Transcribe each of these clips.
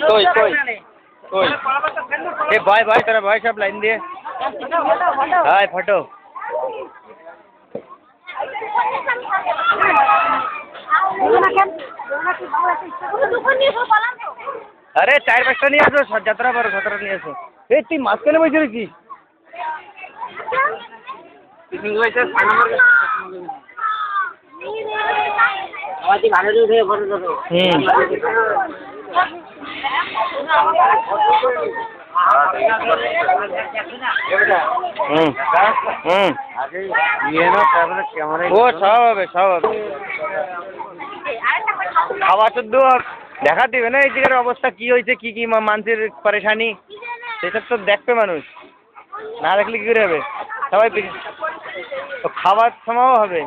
कोई कोई कोई ए भाई भाई तेरा भाई सब लाइन दिए हाय फटो अरे 4-5টা নিয়ে আসো যাত্রা পর 17 নিয়ে আসো এই তুই মাঝখানে বসে রয়েছিস ও সব হবে খাওয়া শুদ্ধ দেখা দিবে না এই জায়গার অবস্থা কি হয়েছে কি কি মানুষের পরেশানি সেসব তো দেখবে মানুষ না দেখলে কি করে হবে সবাই খাওয়ার সময়ও হবে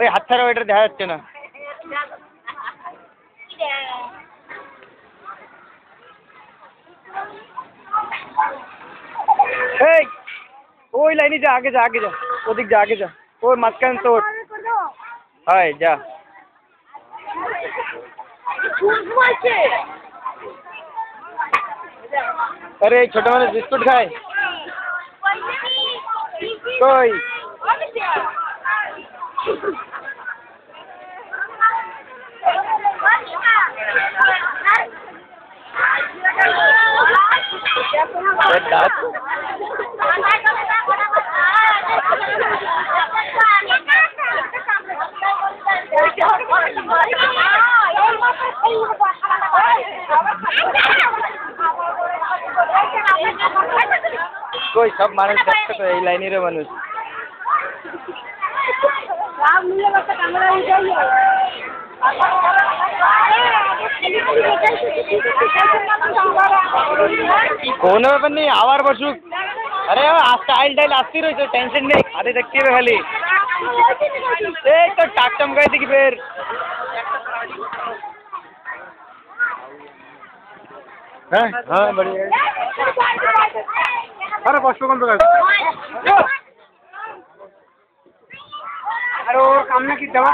ওই হাত ছাড়া ওইটা দেখা যাচ্ছে না এই ওই লাইনে যা আগে যা ওদিক যা আগে যা ওর মাঝখানে তো হয় যা अरे छोटे वाले बिस्कुट खाए कोई कोई सब मानुष देखते तो এই লাইনের মানুষ কোনো ব্যাপার নেই আবার বসুক अरे स्टाइल टाइल आती रही टेंशन नहीं आते देखती है खाली तो टाक चमकाई थी कि फिर हाँ बढ़िया अरे बस कौन अरे और काम में की दवा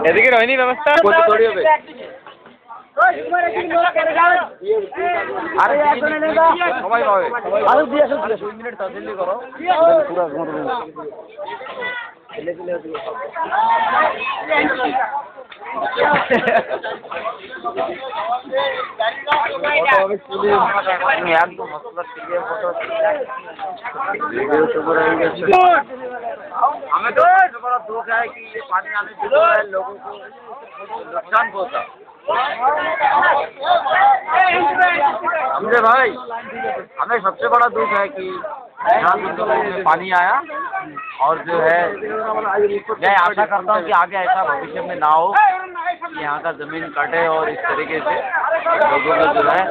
এদিকে হয়নি ব্যবস্থা তৈরি হবে আরে সবাই পাবে আরো দিয়ে আসো 2 মিনিট তাড়াতাড়ি করো পুরো हमें तो बड़ा दुख है कि ये पानी आने से लोगों को नुकसान पहुंचा समझे भाई हमें सबसे बड़ा दुख है कि यहाँ में पानी आया और जो है मैं आशा करता हूँ कि आगे ऐसा भविष्य में ना हो कि यहाँ का जमीन कटे और इस तरीके से लोगों को जो है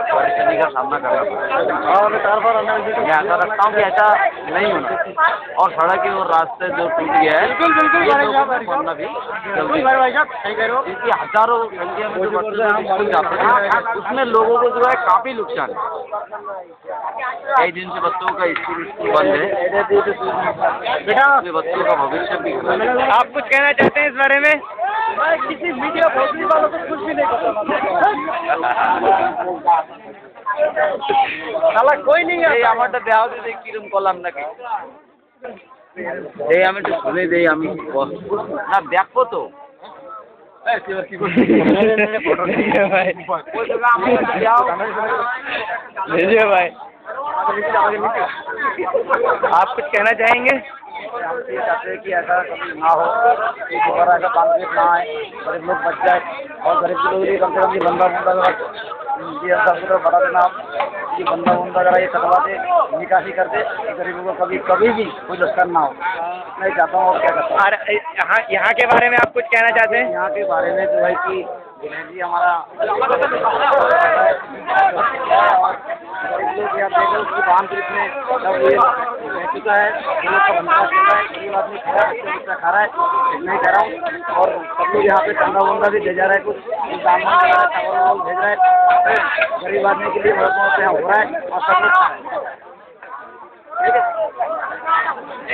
परेशानी का सामना करना पड़े मैं आशा रखता हूँ कि ऐसा नहीं होना और सड़क के और रास्ते जो टूट गया है बनना भी क्योंकि हजारों संख्या में जो बच्चे स्कूल जाते हैं उसमें लोगों को जो है काफी नुकसान है कई दिन से बच्चों का स्कूल बंद है बेटा बच्चों का भविष्य भी आप कुछ कहना चाहते हैं इस बारे में मैं किसी मीडिया भोसड़ी वालों को कुछ भी नहीं पता साला कोई नहीं है আমার তো দেওয়া দিতে কিরম করলাম নাকি এই আমি একটু শুনে দেই আমি না দেখবো তো भेजिए भाई आप कुछ कहना चाहेंगे? चाहते हैं कि ऐसा कभी ना हो दोबारा ऐसा कॉन्फ्लिक्ट ना आए गरीब लोग बच जाए और गरीब के लोग भी कम से कम ये बंदा बंदा ये सब को बता देना आप कि बंदा बंदा जरा ये कटवा दे, निकासी कर दे, गरीबों को कभी कभी भी कोई नुकसान ना हो। मैं चाहता हूँ और क्या करता हूँ। और यहाँ के बारे में आप कुछ कहना चाहते हैं? यहाँ के बारे में जो है कि जी हमारा गरीब लोग या देखो उसकी बांध के इसमें सब ये रह चुका है, लोग का बंदा चल रहा है, गरीब आदमी खा रहा है, बच्चा खा रहा है, नहीं कह रहा हूँ। और सब लोग यहाँ पे चंदा वंदा भी भेजा रहा है, कुछ दाम चावल भेज रहा है, गरीब आदमी के लिए बहुत यहाँ हो रहा है और सब लोग खा रहे हैं। ठीक है।